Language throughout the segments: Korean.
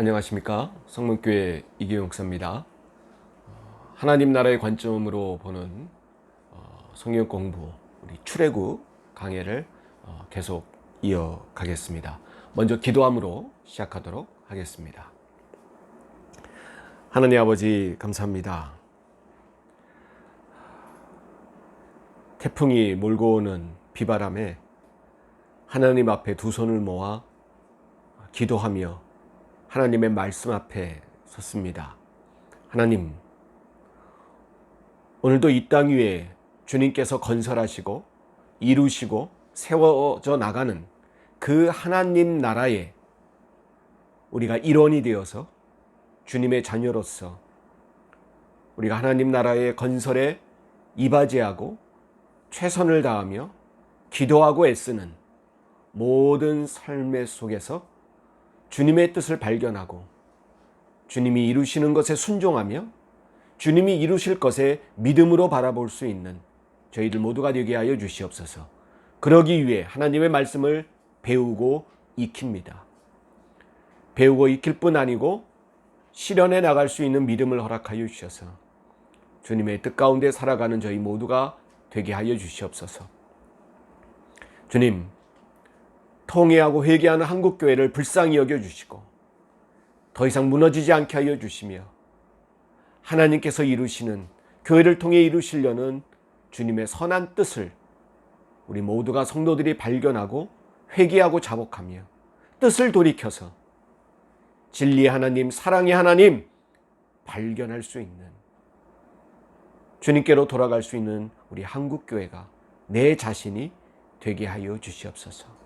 안녕하십니까. 성문교회 이기용 목사입니다. 하나님 나라의 관점으로 보는 성경 공부 우리 출애굽 강해를 계속 이어가겠습니다. 먼저 기도함으로 시작하도록 하겠습니다. 하나님 아버지 감사합니다. 태풍이 몰고 오는 비바람에 하나님 앞에 두 손을 모아 기도하며 하나님의 말씀 앞에 섰습니다. 하나님, 오늘도 이 땅 위에 주님께서 건설하시고 이루시고 세워져 나가는 그 하나님 나라에 우리가 일원이 되어서 주님의 자녀로서 우리가 하나님 나라의 건설에 이바지하고 최선을 다하며 기도하고 애쓰는 모든 삶의 속에서 주님의 뜻을 발견하고 주님이 이루시는 것에 순종하며 주님이 이루실 것에 믿음으로 바라볼 수 있는 저희들 모두가 되게 하여 주시옵소서. 그러기 위해 하나님의 말씀을 배우고 익힙니다. 배우고 익힐 뿐 아니고 실현해 나갈 수 있는 믿음을 허락하여 주셔서 주님의 뜻 가운데 살아가는 저희 모두가 되게 하여 주시옵소서. 주님, 통회하고 회개하는 한국교회를 불쌍히 여겨주시고 더 이상 무너지지 않게 하여 주시며 하나님께서 이루시는 교회를 통해 이루시려는 주님의 선한 뜻을 우리 모두가 성도들이 발견하고 회개하고 자복하며 뜻을 돌이켜서 진리의 하나님, 사랑의 하나님 발견할 수 있는 주님께로 돌아갈 수 있는 우리 한국교회가 내 자신이 되게 하여 주시옵소서.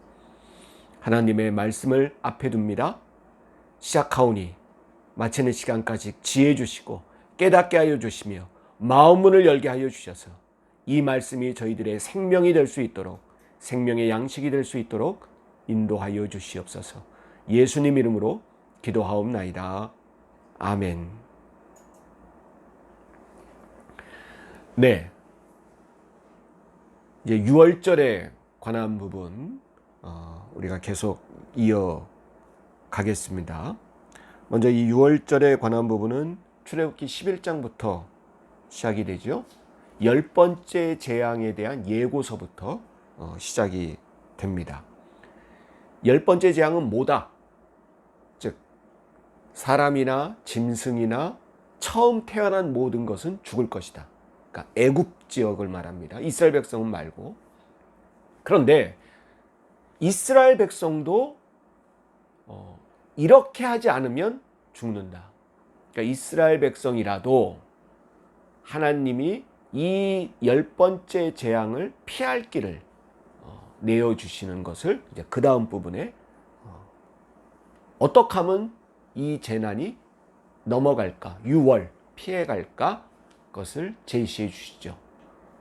하나님의 말씀을 앞에 둡니다. 시작하오니 마치는 시간까지 지혜 주시고 깨닫게 하여 주시며 마음 문을 열게 하여 주셔서 이 말씀이 저희들의 생명이 될 수 있도록 생명의 양식이 될 수 있도록 인도하여 주시옵소서. 예수님 이름으로 기도하옵나이다. 아멘. 네, 이제 6월절에 관한 부분 우리가 계속 이어가겠습니다. 먼저 이 6월절에 관한 부분은 출애굽기 11장부터 시작이 되죠. 10번째 재앙에 대한 예고서부터 시작이 됩니다. 10번째 재앙은 뭐다? 즉 사람이나 짐승이나 처음 태어난 모든 것은 죽을 것이다. 그러니까 애굽 지역을 말합니다. 이스라엘 백성은 말고. 그런데 이스라엘 백성도 이렇게 하지 않으면 죽는다. 그러니까 이스라엘 백성이라도 하나님이 이 10번째 재앙을 피할 길을 내어주시는 것을 이제 그 다음 부분에 어떻게 하면 이 재난이 넘어갈까, 6월 피해갈까 것을 제시해 주시죠.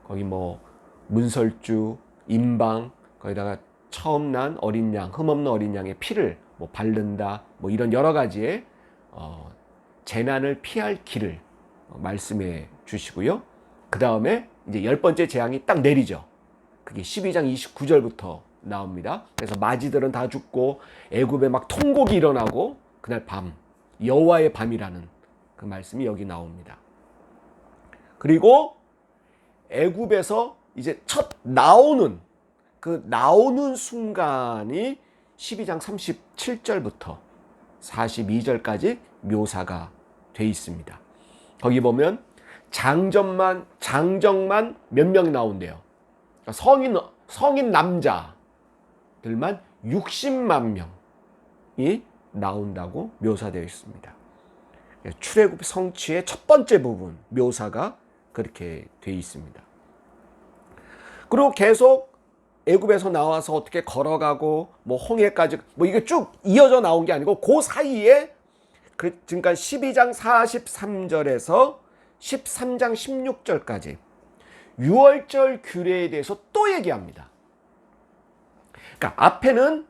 거기 뭐 문설주, 임방, 거기다가 처음 난 어린 양, 흠없는 어린 양의 피를 뭐 바른다, 뭐 이런 여러 가지의 재난을 피할 길을 말씀해 주시고요. 그 다음에 이제 10번째 재앙이 딱 내리죠. 그게 12장 29절부터 나옵니다. 그래서 마지들은 다 죽고 애굽에 막 통곡이 일어나고 그날 밤, 여호와의 밤이라는 그 말씀이 여기 나옵니다. 그리고 애굽에서 이제 첫 나오는 순간이 12장 37절부터 42절까지 묘사가 돼 있습니다. 거기 보면 장정만 몇 명이 나온대요. 그러니까 성인 남자들만 60만 명이 나온다고 묘사되어 있습니다. 출애굽 성취의 첫 번째 부분 묘사가 그렇게 돼 있습니다. 그리고 계속 애굽에서 나와서 어떻게 걸어가고 뭐 홍해까지 뭐 이게 쭉 이어져 나온 게 아니고 그 사이에 그러니까 12장 43절에서 13장 16절까지 6월절 규례에 대해서 또 얘기합니다. 그러니까 앞에는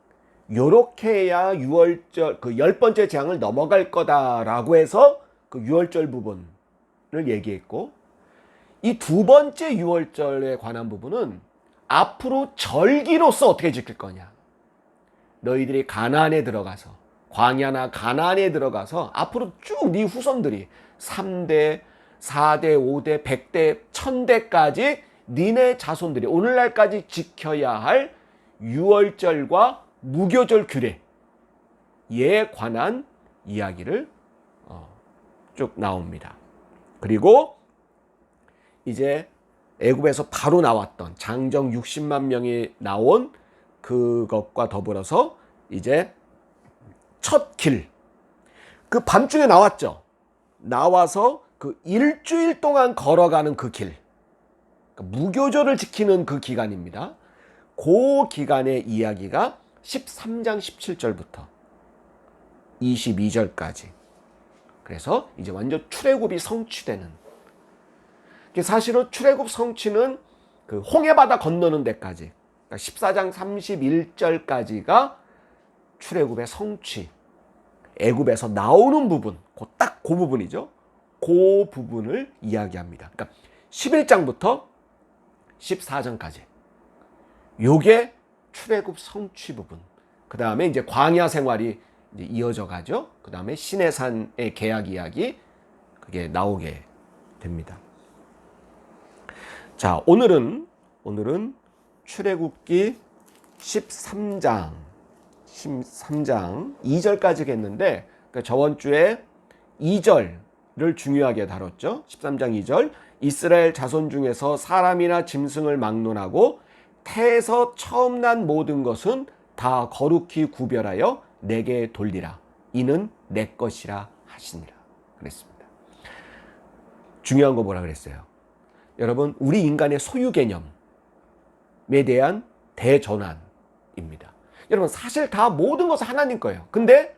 요렇게 해야 6월절 그 10번째 재앙을 넘어갈 거다라고 해서 그 6월절 부분을 얘기했고, 이 두 번째 6월절에 관한 부분은 앞으로 절기로서 어떻게 지킬 거냐. 너희들이 가나안에 들어가서 광야나 가나안에 들어가서 앞으로 쭉 네 후손들이 3대, 4대, 5대, 100대, 1000대까지 니네 자손들이 오늘날까지 지켜야 할 유월절과 무교절 규례에 관한 이야기를 쭉 나옵니다. 그리고 이제 애굽에서 바로 나왔던 장정 60만 명이 나온 그것과 더불어서 이제 첫 길, 그 밤중에 나왔죠. 나와서 그 일주일 동안 걸어가는 그 길, 그러니까 무교절을 지키는 그 기간입니다. 그 기간의 이야기가 13장 17절부터 22절까지. 그래서 이제 완전 출애굽이 성취되는. 사실은 출애굽 성취는 그 홍해바다 건너는 데까지, 그러니까 14장 31절까지가 출애굽의 성취, 애굽에서 나오는 부분, 딱 그 부분이죠. 그 부분을 이야기합니다. 그러니까 11장부터 14장까지. 요게 출애굽 성취 부분. 그 다음에 이제 광야 생활이 이제 이어져 가죠. 그 다음에 시내산의 계약 이야기, 그게 나오게 됩니다. 자, 오늘은 출애굽기 13장 2절까지 했는데, 그러니까 저번 주에 2절을 중요하게 다뤘죠. 13장 2절. 이스라엘 자손 중에서 사람이나 짐승을 막론하고 태에서 처음 난 모든 것은 다 거룩히 구별하여 내게 돌리라. 이는 내 것이라 하시니라. 그랬습니다. 중요한 거 뭐라 그랬어요? 여러분, 우리 인간의 소유 개념에 대한 대전환입니다. 여러분, 사실 다 모든 것은 하나님 거예요. 근데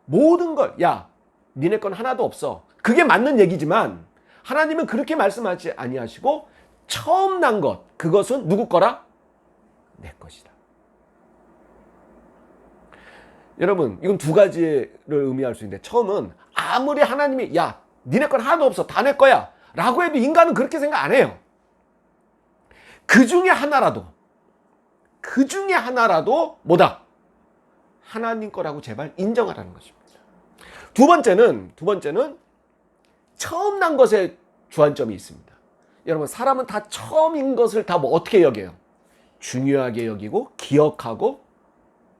모든 걸, 야, 니네 건 하나도 없어. 그게 맞는 얘기지만 하나님은 그렇게 말씀하지 아니하시고 처음 난 것, 그것은 누구 거라? 내 것이다. 여러분, 이건 두 가지를 의미할 수 있는데, 처음은 아무리 하나님이 야, 니네 건 하나도 없어, 다 내 거야 라고 해도 인간은 그렇게 생각 안 해요. 그 중에 하나라도 뭐다? 하나님 거라고 제발 인정하라는 것입니다. 두 번째는 처음 난 것에 주안점이 있습니다. 여러분, 사람은 다 처음인 것을 다 뭐 어떻게 여겨요? 중요하게 여기고 기억하고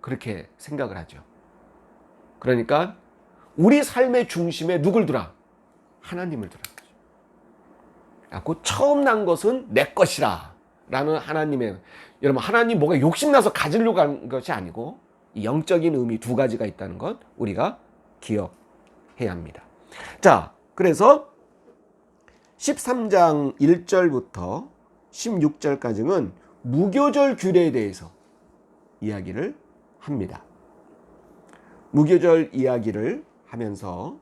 그렇게 생각을 하죠. 그러니까 우리 삶의 중심에 누굴 두라? 하나님을 두라. 그 처음 난 것은 내 것이라 라는 하나님의, 여러분, 하나님 뭐가 욕심나서 가지려고 한 것이 아니고 이 영적인 의미 두 가지가 있다는 것 우리가 기억해야 합니다. 자, 그래서 13장 1절부터 16절까지는 무교절 규례에 대해서 이야기를 합니다. 무교절 이야기를 하면서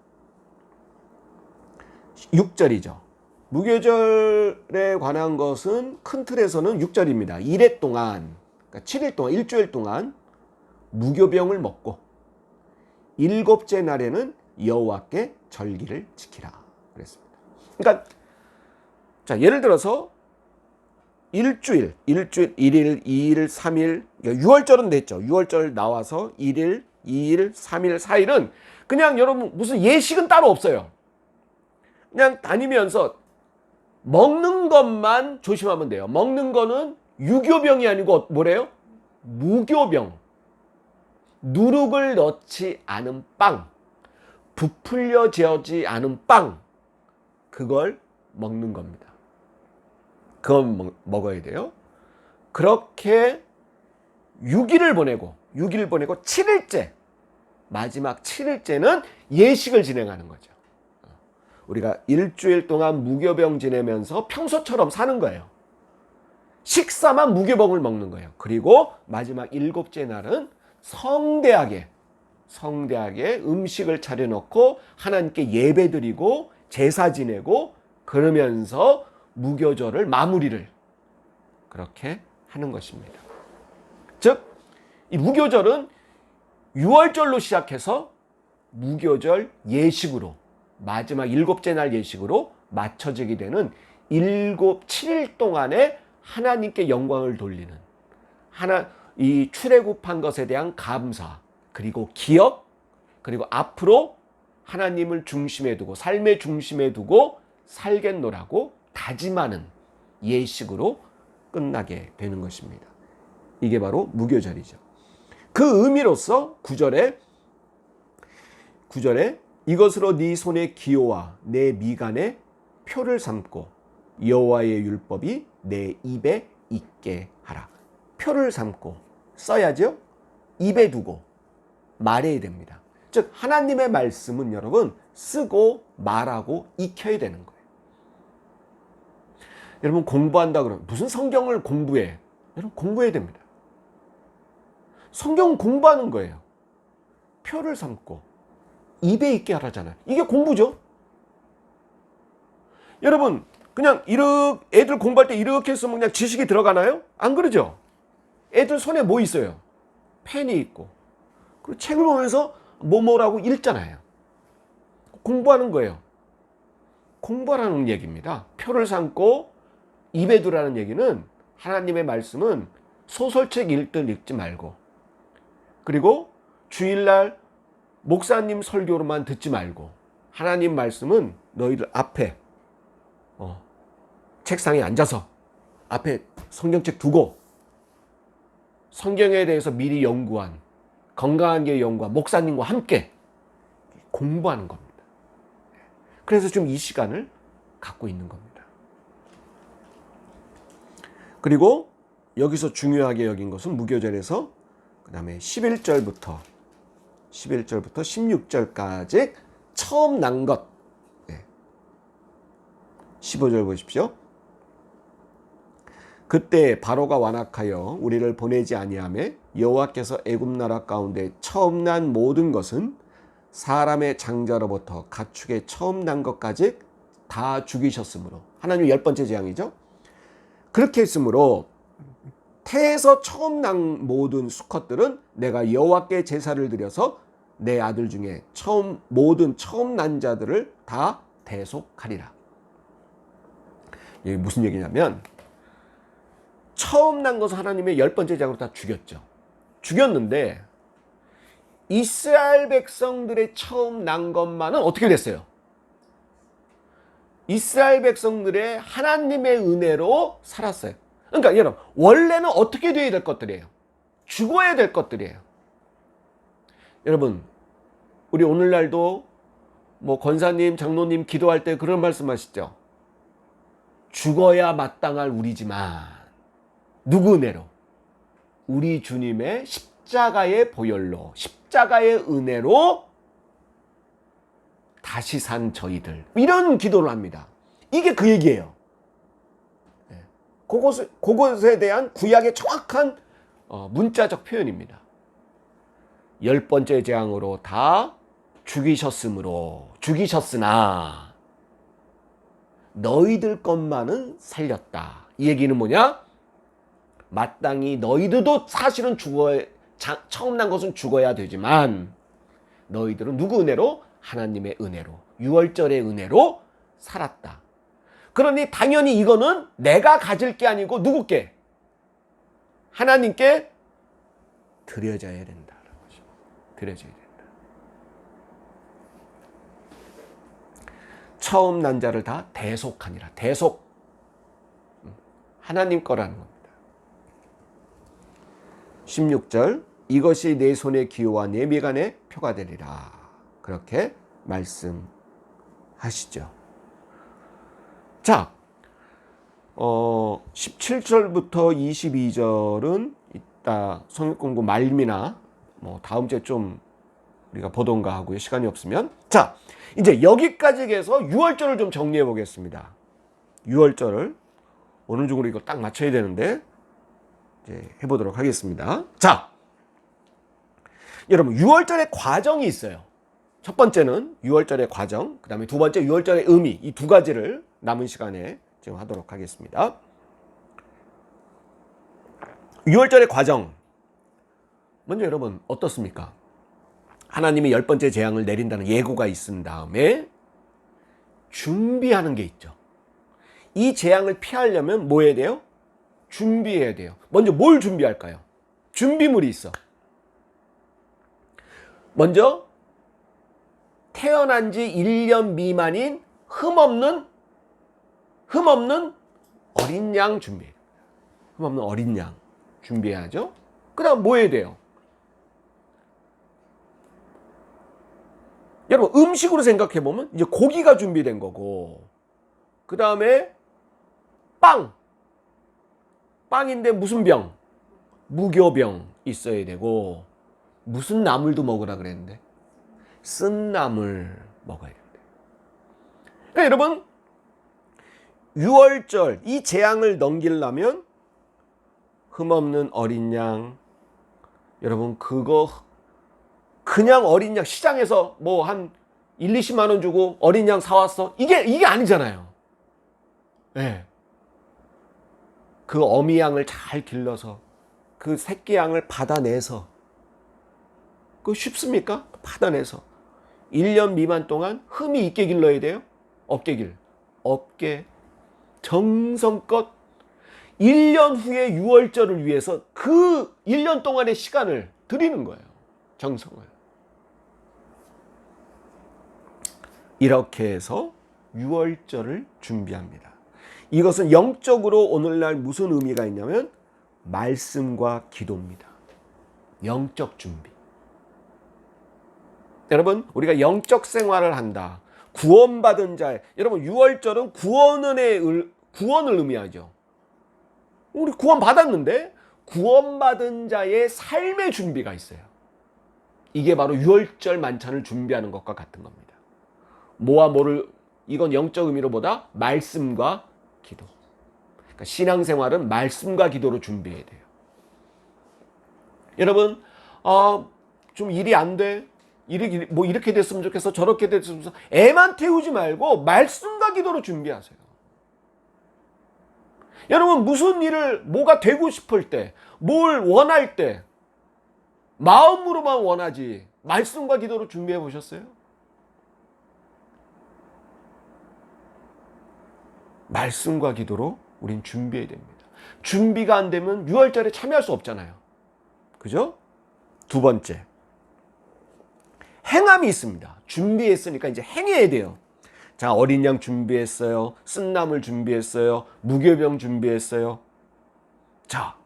6절이죠. 무교절에 관한 것은 큰 틀에서는 6절입니다. 1회 동안, 그러니까 7일 동안, 일주일 동안 무교병을 먹고 7째 날에는 여호와께 절기를 지키라 그랬습니다. 그러니까 자, 예를 들어서 일주일 1일, 2일, 3일, 그러니까 6월절은 됐죠. 6월절 나와서 1일, 2일, 3일, 4일은 그냥 여러분 무슨 예식은 따로 없어요. 그냥 다니면서 먹는 것만 조심하면 돼요. 먹는 거는 유교병이 아니고 뭐래요? 무교병. 누룩을 넣지 않은 빵, 부풀려 지어지 않은 빵, 그걸 먹는 겁니다. 그건 먹어야 돼요. 그렇게 6일을 보내고 7일째, 마지막 7일째는 예식을 진행하는 거죠. 우리가 일주일 동안 무교병 지내면서 평소처럼 사는 거예요. 식사만 무교병을 먹는 거예요. 그리고 마지막 7째 날은 성대하게 음식을 차려놓고 하나님께 예배드리고 제사 지내고 그러면서 무교절을 마무리를 그렇게 하는 것입니다. 즉, 이 무교절은 6월절로 시작해서 무교절 예식으로 마지막 7째 날 예식으로 맞춰지게 되는 7일 동안의 하나님께 영광을 돌리는 이 출애굽한 것에 대한 감사 그리고 기억 그리고 앞으로 하나님을 중심에 두고 삶의 중심에 두고 살겠노라고 다짐하는 예식으로 끝나게 되는 것입니다. 이게 바로 무교절이죠. 그 의미로서 9절에 이것으로 네 손의 기호와 내 미간에 표를 삼고 여호와의 율법이 내 입에 있게 하라. 표를 삼고 써야죠. 입에 두고 말해야 됩니다. 즉 하나님의 말씀은 여러분 쓰고 말하고 익혀야 되는 거예요. 여러분 공부한다 그러면 무슨 성경을 공부해? 여러분 공부해야 됩니다. 성경 공부하는 거예요. 표를 삼고 입에 있게 하라잖아요. 이게 공부죠. 여러분 그냥 이렇게 애들 공부할 때 이렇게 쓰면 그냥 지식이 들어가나요? 안 그러죠. 애들 손에 뭐 있어요? 펜이 있고 그리고 책을 보면서 뭐라고 읽잖아요. 공부하는 거예요. 공부하라는 얘기입니다. 표를 삼고 입에 두라는 얘기는 하나님의 말씀은 소설책 읽듯 읽지 말고 그리고 주일날 목사님 설교로만 듣지 말고 하나님 말씀은 너희들 앞에 책상에 앉아서 앞에 성경책 두고 성경에 대해서 미리 연구한 건강한 게 연구한 목사님과 함께 공부하는 겁니다. 그래서 좀 이 시간을 갖고 있는 겁니다. 그리고 여기서 중요하게 여긴 것은 무교절에서 그 다음에 11절부터 16절까지 처음 난 것. 15절 보십시오. 그때 바로가 완악하여 우리를 보내지 아니하매 여호와께서 애굽 나라 가운데 처음 난 모든 것은 사람의 장자로부터 가축의 처음 난 것까지 다 죽이셨으므로 하나님의 10번째 재앙이죠. 그렇게 했으므로 태에서 처음 난 모든 수컷들은 내가 여호와께 제사를 드려서 내 아들 중에 모든 처음 난 자들을 다 대속하리라. 이게 무슨 얘기냐면 처음 난 것은 하나님의 10번째 재앙으로 다 죽였죠. 죽였는데 이스라엘 백성들의 처음 난 것만은 어떻게 됐어요? 이스라엘 백성들의 하나님의 은혜로 살았어요. 그러니까 여러분 원래는 어떻게 돼야 될 것들이에요? 죽어야 될 것들이에요. 여러분 우리 오늘날도 뭐 권사님, 장로님 기도할 때 그런 말씀하시죠. 죽어야 마땅할 우리지만 누구 은혜로? 우리 주님의 십자가의 보혈로 십자가의 은혜로 다시 산 저희들 이런 기도를 합니다. 이게 그 얘기예요. 그것에 대한 구약의 정확한 문자적 표현입니다. 10번째 재앙으로 다 죽이셨으나 너희들 것만은 살렸다. 이 얘기는 뭐냐? 마땅히 너희들도 사실은 처음 난 것은 죽어야 되지만 너희들은 누구 은혜로? 하나님의 은혜로, 유월절의 은혜로 살았다. 그러니 당연히 이거는 내가 가질 게 아니고 누구께? 하나님께 드려져야 된다는 거죠. 드려져야 된다. 처음 난 자를 다 대속하니라. 대속. 하나님 거라는 겁니다. 16절 이것이 내 손의 기호와 내 미간의 표가 되리라. 그렇게 말씀하시죠. 자, 17절부터 22절은 이따 성경 공부 말미나 뭐 다음 주에 좀 우리가 보던가 하고요. 시간이 없으면. 자, 이제 여기까지 해서 6월절을 좀 정리해 보겠습니다. 6월절을 오늘 중으로 이거 딱 맞춰야 되는데 이제 해보도록 하겠습니다. 자, 여러분 6월절의 과정이 있어요. 첫 번째는 6월절의 과정, 그 다음에 두 번째 6월절의 의미, 이 두 가지를 남은 시간에 지금 하도록 하겠습니다. 6월절의 과정. 먼저 여러분 어떻습니까? 하나님이 10번째 재앙을 내린다는 예고가 있은 다음에 준비하는 게 있죠. 이 재앙을 피하려면 뭐 해야 돼요? 준비해야 돼요. 먼저 뭘 준비할까요? 준비물이 있어. 먼저 태어난 지 1년 미만인 흠없는 어린 양 준비해요. 흠없는 어린 양 준비해야죠. 그 다음 뭐 해야 돼요? 여러분 음식으로 생각해보면 이제 고기가 준비된 거고, 그 다음에 빵인데 무슨 병? 무교병 있어야 되고, 무슨 나물도 먹으라 그랬는데 쓴 나물 먹어야 된대. 그러니까 여러분 유월절 이 재앙을 넘기려면 흠없는 어린 양, 여러분 그거 그냥 어린 양 시장에서 뭐 한 1, 20만 원 주고 어린 양 사왔어? 이게 아니잖아요. 네. 그 어미 양을 잘 길러서 그 새끼 양을 받아내서, 그거 쉽습니까? 받아내서 1년 미만 동안 흠이 있게 길러야 돼요? 없게 정성껏 1년 후에 유월절을 위해서 그 1년 동안의 시간을 드리는 거예요. 정성을. 이렇게 해서 유월절을 준비합니다. 이것은 영적으로 오늘날 무슨 의미가 있냐면 말씀과 기도입니다. 영적 준비. 여러분 우리가 영적 생활을 한다. 구원받은 자, 여러분 유월절은 구원을 의미하죠. 우리 구원 받았는데 구원받은 자의 삶의 준비가 있어요. 이게 바로 유월절 만찬을 준비하는 것과 같은 겁니다. 뭐와 뭐를, 이건 영적 의미로보다 말씀과 기도. 그러니까 신앙생활은 말씀과 기도로 준비해야 돼요. 여러분 좀 일이 안 돼, 뭐 이렇게 됐으면 좋겠어, 저렇게 됐으면 좋겠어, 애만 태우지 말고 말씀과 기도로 준비하세요. 여러분 무슨 일을, 뭐가 되고 싶을 때, 뭘 원할 때 마음으로만 원하지 말씀과 기도로 준비해 보셨어요? 말씀과 기도로 우린 준비해야 됩니다. 준비가 안 되면 유월절에 참여할 수 없잖아요. 그죠? 두 번째, 행함이 있습니다. 준비했으니까 이제 행해야 돼요. 자, 어린 양 준비했어요. 쓴나물 준비했어요. 무교병 준비했어요. 자,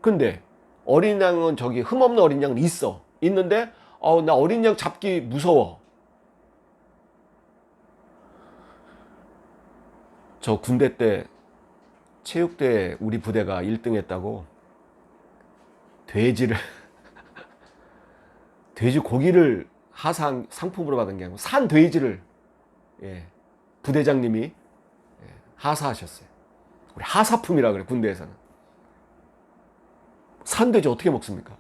근데 어린 양은 저기 흠없는 어린 양은 있는데 나 어린 양 잡기 무서워. 저 군대 때 체육대회 우리 부대가 1등 했다고 돼지 고기를 하상 상품으로 받은 게 아니고 산 돼지를, 부대장님이 하사하셨어요. 우리 하사품이라 그래, 군대에서는. 산 돼지 어떻게 먹습니까?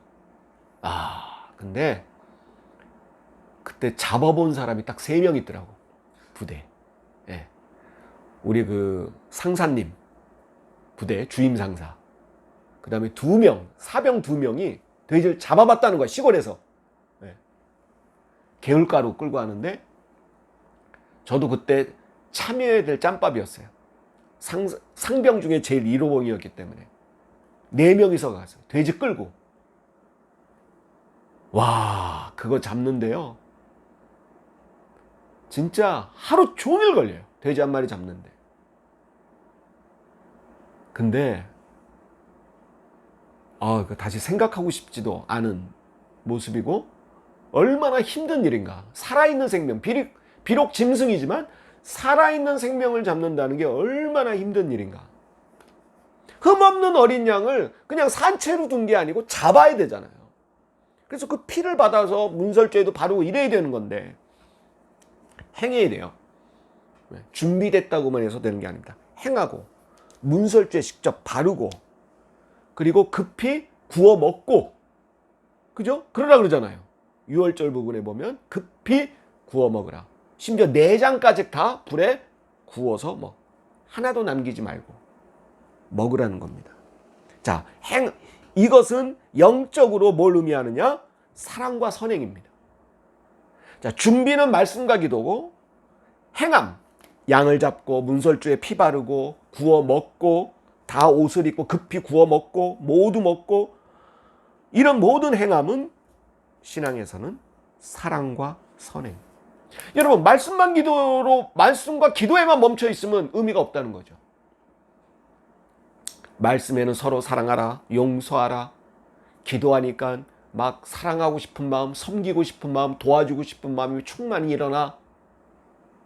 근데 그때 잡아본 사람이 딱 3명 있더라고, 부대에. 우리 그 상사님, 부대 주임 상사, 그 다음에 2명, 사병 2명이 돼지를 잡아봤다는 거야, 시골에서. 개울가루 끌고 하는데 저도 그때 참여해야 될 짬밥이었어요. 상병 중에 제일 1호봉이었기 때문에 4명이서 갔어요. 돼지 끌고. 와, 그거 잡는데요, 진짜 하루 종일 걸려요. 돼지 한 마리 잡는데. 근데 다시 생각하고 싶지도 않은 모습이고, 얼마나 힘든 일인가. 살아있는 생명, 비록 짐승이지만 살아있는 생명을 잡는다는 게 얼마나 힘든 일인가. 흠없는 어린 양을 그냥 산채로 둔 게 아니고 잡아야 되잖아요. 그래서 그 피를 받아서 문설주에도 바르고 이래야 되는 건데 행해야 돼요. 준비됐다고만 해서 되는 게 아닙니다. 행하고 문설주에 직접 바르고, 그리고 급히 구워 먹고, 그죠? 그러라 그러잖아요. 유월절 부분에 보면 급히 구워 먹으라. 심지어 내장까지 다 불에 구워서 하나도 남기지 말고 먹으라는 겁니다. 자, 이것은 영적으로 뭘 의미하느냐? 사랑과 선행입니다. 자, 준비는 말씀과 기도고, 행함, 양을 잡고 문설주에 피 바르고 구워 먹고 다 옷을 입고 급히 구워 먹고 모두 먹고, 이런 모든 행함은 신앙에서는 사랑과 선행. 여러분, 말씀과 기도에만 멈춰 있으면 의미가 없다는 거죠. 말씀에는 서로 사랑하라, 용서하라. 기도하니까 막 사랑하고 싶은 마음, 섬기고 싶은 마음, 도와주고 싶은 마음이 충만히 일어나.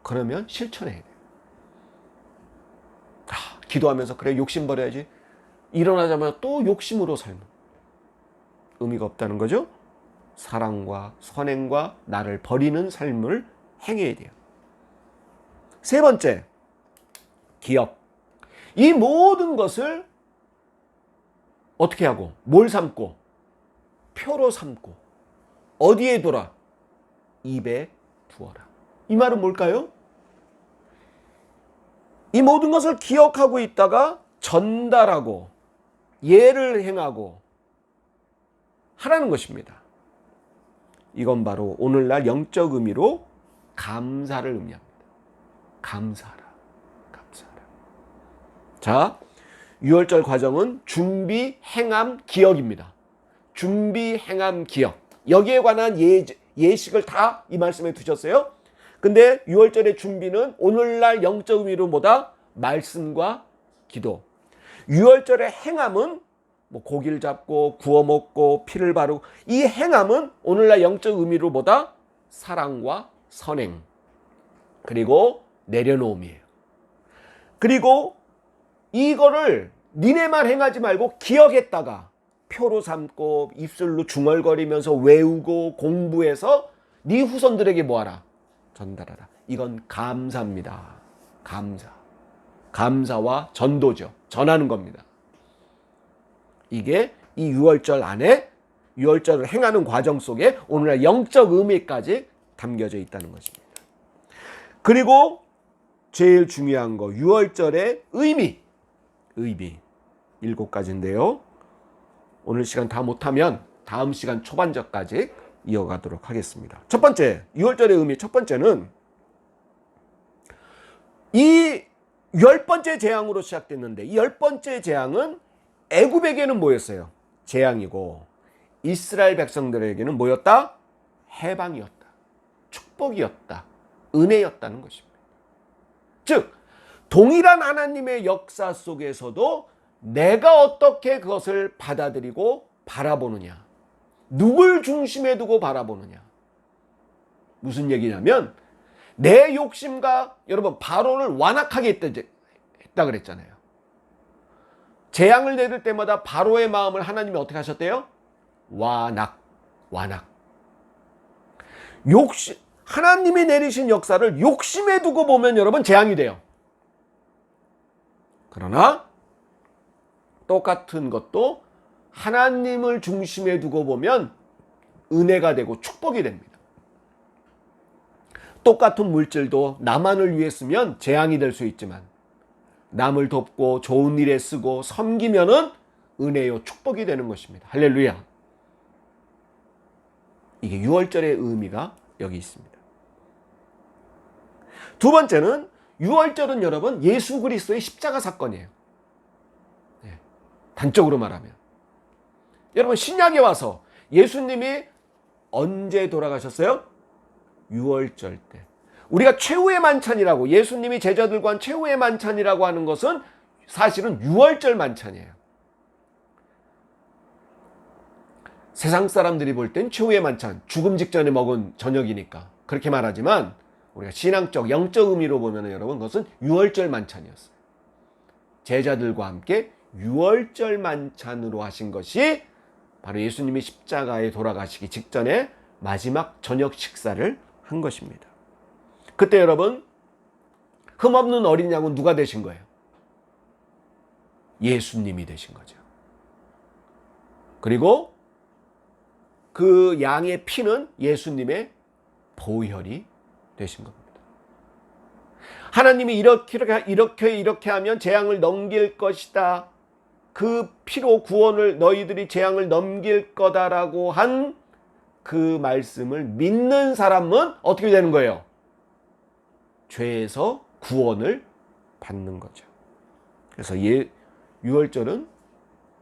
그러면 실천해야 돼요. 기도하면서 그래, 욕심 버려야지. 일어나자마자 또 욕심으로 살면 의미가 없다는 거죠. 사랑과 선행과 나를 버리는 삶을 행해야 돼요. 세 번째, 기억. 이 모든 것을 어떻게 하고, 뭘 삼고, 표로 삼고, 어디에 둬라? 입에 두어라. 이 말은 뭘까요? 이 모든 것을 기억하고 있다가 전달하고 예를 행하고 하라는 것입니다. 이건 바로 오늘날 영적 의미로 감사를 의미합니다. 감사하라. 감사하라. 자, 유월절 과정은 준비, 행함, 기억입니다. 준비, 행함, 기억. 여기에 관한 예식을 다 이 말씀에 두셨어요. 근데 유월절의 준비는 오늘날 영적 의미로 뭐다? 말씀과 기도. 유월절의 행함은 뭐 고기를 잡고 구워 먹고 피를 바르고, 이 행함은 오늘날 영적 의미로 뭐다? 사랑과 선행. 그리고 내려놓음이에요. 그리고 이거를 니네만 행하지 말고 기억했다가 표로 삼고 입술로 중얼거리면서 외우고 공부해서 네 후손들에게 뭐하라? 전달하라. 이건 감사입니다. 감사. 감사와 전도죠. 전하는 겁니다. 이게 이 유월절 안에 유월절을 행하는 과정 속에 오늘날 영적 의미까지 담겨져 있다는 것입니다. 그리고 제일 중요한 거, 유월절의 의미 7가지인데요. 오늘 시간 다 못하면 다음 시간 초반절까지 이어가도록 하겠습니다. 첫 번째, 유월절의 의미 첫 번째는 이 10번째 재앙으로 시작됐는데, 이 10번째 재앙은 애굽에게는 뭐였어요? 재앙이고, 이스라엘 백성들에게는 뭐였다? 해방이었다. 축복이었다. 은혜였다는 것입니다. 즉, 동일한 하나님의 역사 속에서도 내가 어떻게 그것을 받아들이고 바라보느냐, 누굴 중심에 두고 바라보느냐. 무슨 얘기냐면, 내 욕심과, 여러분, 바로를 완악하게 했다 그랬잖아요. 재앙을 내릴 때마다 바로의 마음을 하나님이 어떻게 하셨대요? 완악. 하나님이 내리신 역사를 욕심에 두고 보면 여러분 재앙이 돼요. 그러나 똑같은 것도 하나님을 중심에 두고 보면 은혜가 되고 축복이 됩니다. 똑같은 물질도 나만을 위해 쓰면 재앙이 될 수 있지만, 남을 돕고 좋은 일에 쓰고 섬기면은 은혜요 축복이 되는 것입니다. 할렐루야. 이게 유월절의 의미가 여기 있습니다. 두 번째는, 유월절은 여러분 예수 그리스도의 십자가 사건이에요. 단적으로 말하면, 여러분 신약에 와서 예수님이 언제 돌아가셨어요? 유월절 때. 우리가 최후의 만찬이라고, 예수님이 제자들과 한 최후의 만찬이라고 하는 것은 사실은 유월절 만찬이에요. 세상 사람들이 볼 땐 최후의 만찬, 죽음 직전에 먹은 저녁이니까 그렇게 말하지만, 우리가 신앙적, 영적 의미로 보면 여러분 그것은 유월절 만찬이었어요. 제자들과 함께 유월절 만찬으로 하신 것이 바로 예수님이 십자가에 돌아가시기 직전에 마지막 저녁 식사를 한 것입니다. 그때 여러분, 흠없는 어린 양은 누가 되신 거예요? 예수님이 되신 거죠. 그리고 그 양의 피는 예수님의 보혈이 되신 겁니다. 하나님이 이렇게 하면 재앙을 넘길 것이다. 그 피로 구원을, 너희들이 재앙을 넘길 거다라고 한 그 말씀을 믿는 사람은 어떻게 되는 거예요? 죄에서 구원을 받는 거죠. 그래서 유월절은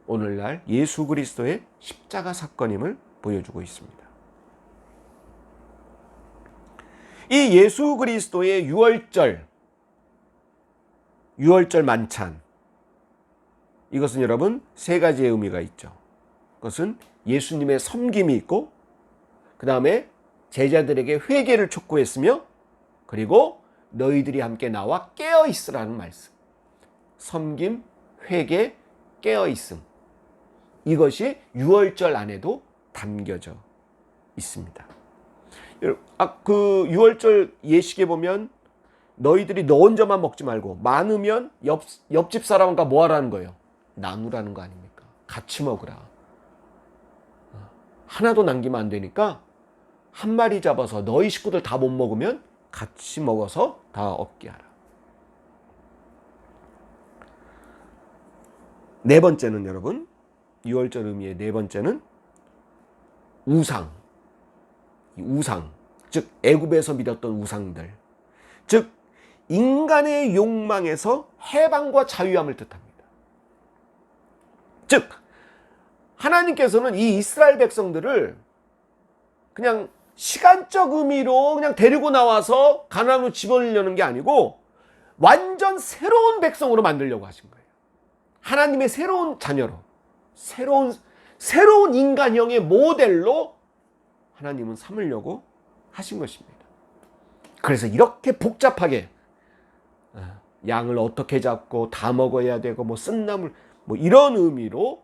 오늘날 예수 그리스도의 십자가 사건임을 보여주고 있습니다. 이 예수 그리스도의 유월절 만찬, 이것은 여러분 세 가지의 의미가 있죠. 그것은 예수님의 섬김이 있고, 그 다음에 제자들에게 회개를 촉구했으며, 그리고 너희들이 함께 나와 깨어 있으라는 말씀. 섬김, 회개, 깨어 있음. 이것이 유월절 안에도 담겨져 있습니다. 그 유월절 예식에 보면 너희들이 너 혼자만 먹지 말고 많으면 옆집 사람과 뭐 하라는 거예요? 나누라는 거 아닙니까? 같이 먹으라. 하나도 남기면 안 되니까 한 마리 잡아서 너희 식구들 다 못 먹으면 같이 먹어서 다 얻게 하라. 네 번째는 여러분, 유월절 의미의 네 번째는 우상, 즉 애굽에서 믿었던 우상들, 즉 인간의 욕망에서 해방과 자유함을 뜻합니다. 즉 하나님께서는 이 이스라엘 백성들을 그냥 시간적 의미로 그냥 데리고 나와서 가나안으로 집어넣으려는 게 아니고 완전 새로운 백성으로 만들려고 하신 거예요. 하나님의 새로운 자녀로, 새로운 인간형의 모델로 하나님은 삼으려고 하신 것입니다. 그래서 이렇게 복잡하게 양을 어떻게 잡고 다 먹어야 되고 뭐 쓴나물 뭐 이런 의미로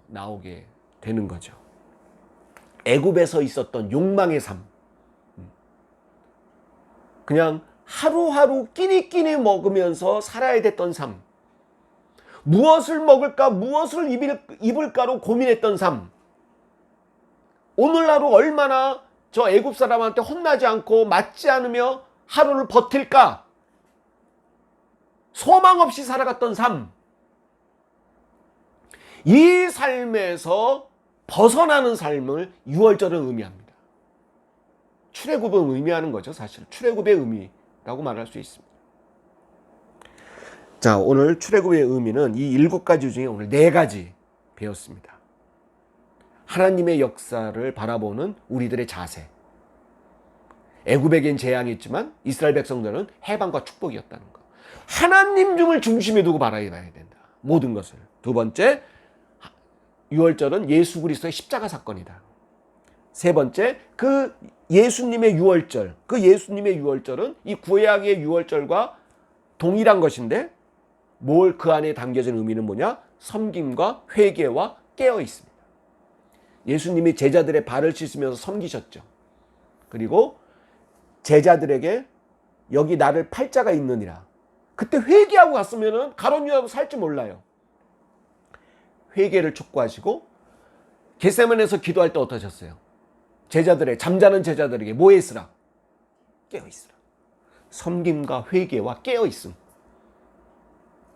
나오게 되는 거죠. 애굽에서 있었던 욕망의 삶, 그냥 하루하루 끼니끼니 먹으면서 살아야 됐던 삶, 무엇을 먹을까 무엇을 입을까로 고민했던 삶, 오늘 하루 얼마나 저 애굽 사람한테 혼나지 않고 맞지 않으며 하루를 버틸까, 소망 없이 살아갔던 삶, 이 삶에서 벗어나는 삶을 유월절은 의미합니다. 출애굽은 의미하는 거죠. 사실 출애굽의 의미라고 말할 수 있습니다. 자, 오늘 출애굽의 의미는 이 7가지 중에 오늘 4가지 배웠습니다. 하나님의 역사를 바라보는 우리들의 자세. 애굽에겐 재앙이 있지만 이스라엘 백성들은 해방과 축복이었다는 것. 하나님을 중심에 두고 바라봐야 된다. 모든 것을. 두 번째, 유월절은 예수 그리스도의 십자가 사건이다. 세 번째, 그 예수님의 유월절은 이 구약의 유월절과 동일한 것인데 뭘 그 안에 담겨진 의미는 뭐냐? 섬김과 회개와 깨어 있습니다. 예수님이 제자들의 발을 씻으면서 섬기셨죠. 그리고 제자들에게 여기 나를 팔자가 있느니라. 그때 회개하고 갔으면 가룟 유다도 살지 몰라요. 회개를 촉구하시고 겟세마네에서 기도할 때 어떠셨어요? 잠자는 제자들에게 뭐 있으라? 깨어 있으라. 섬김과 회개와 깨어 있음.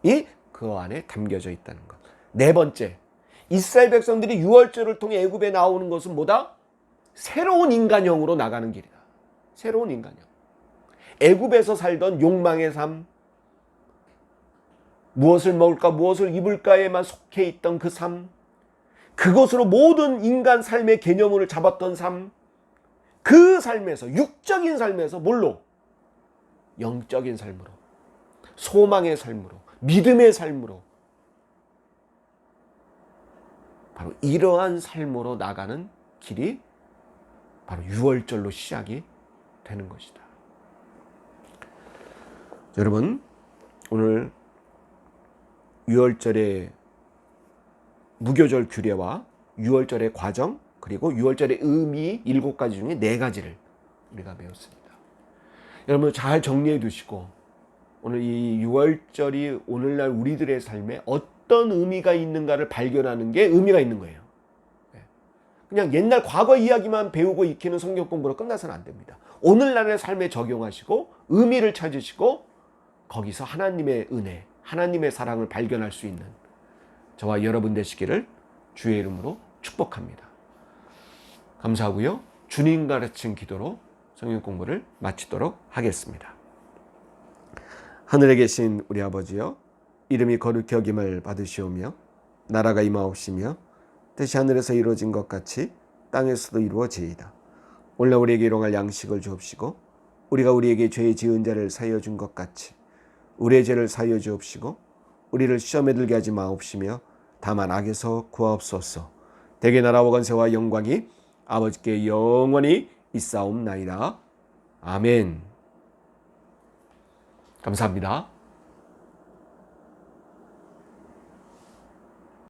이 그 안에 담겨져 있다는 것. 네 번째, 이스라엘 백성들이 유월절을 통해 애굽에 나오는 것은 뭐다? 새로운 인간형으로 나가는 길이다. 새로운 인간형. 애굽에서 살던 욕망의 삶, 무엇을 먹을까 무엇을 입을까에만 속해 있던 그 삶, 그것으로 모든 인간 삶의 개념을 잡았던 삶, 그 삶에서, 육적인 삶에서 뭘로? 영적인 삶으로, 소망의 삶으로, 믿음의 삶으로, 바로 이러한 삶으로 나가는 길이 바로 유월절로 시작이 되는 것이다. 여러분, 오늘 유월절의 무교절 규례와 유월절의 과정, 그리고 유월절의 의미 7가지 중에 4가지를 우리가 배웠습니다. 여러분 잘 정리해 두시고 오늘 이 유월절이 오늘날 우리들의 삶에 어떤 의미가 있는가를 발견하는 게 의미가 있는 거예요. 그냥 옛날 과거 이야기만 배우고 익히는 성경 공부로 끝나서는 안 됩니다. 오늘날의 삶에 적용하시고 의미를 찾으시고 거기서 하나님의 은혜, 하나님의 사랑을 발견할 수 있는 저와 여러분 되시기를 주의 이름으로 축복합니다. 감사하고요. 주님 가르친 기도로 성경 공부를 마치도록 하겠습니다. 하늘에 계신 우리 아버지여, 이름이 거룩히 여김을 받으시오며 나라가 임하옵시며 뜻이 하늘에서 이루어진 것 같이 땅에서도 이루어지이다. 오늘 우리에게 일용할 양식을 주옵시고 우리가 우리에게 죄 지은 자를 사하여 준 것 같이 우리의 죄를 사하여 주옵시고 우리를 시험에 들게 하지 마옵시며 다만 악에서 구하옵소서. 대개 나라와 권세와 영광이 아버지께 영원히 있사옵나이다. 아멘. 감사합니다.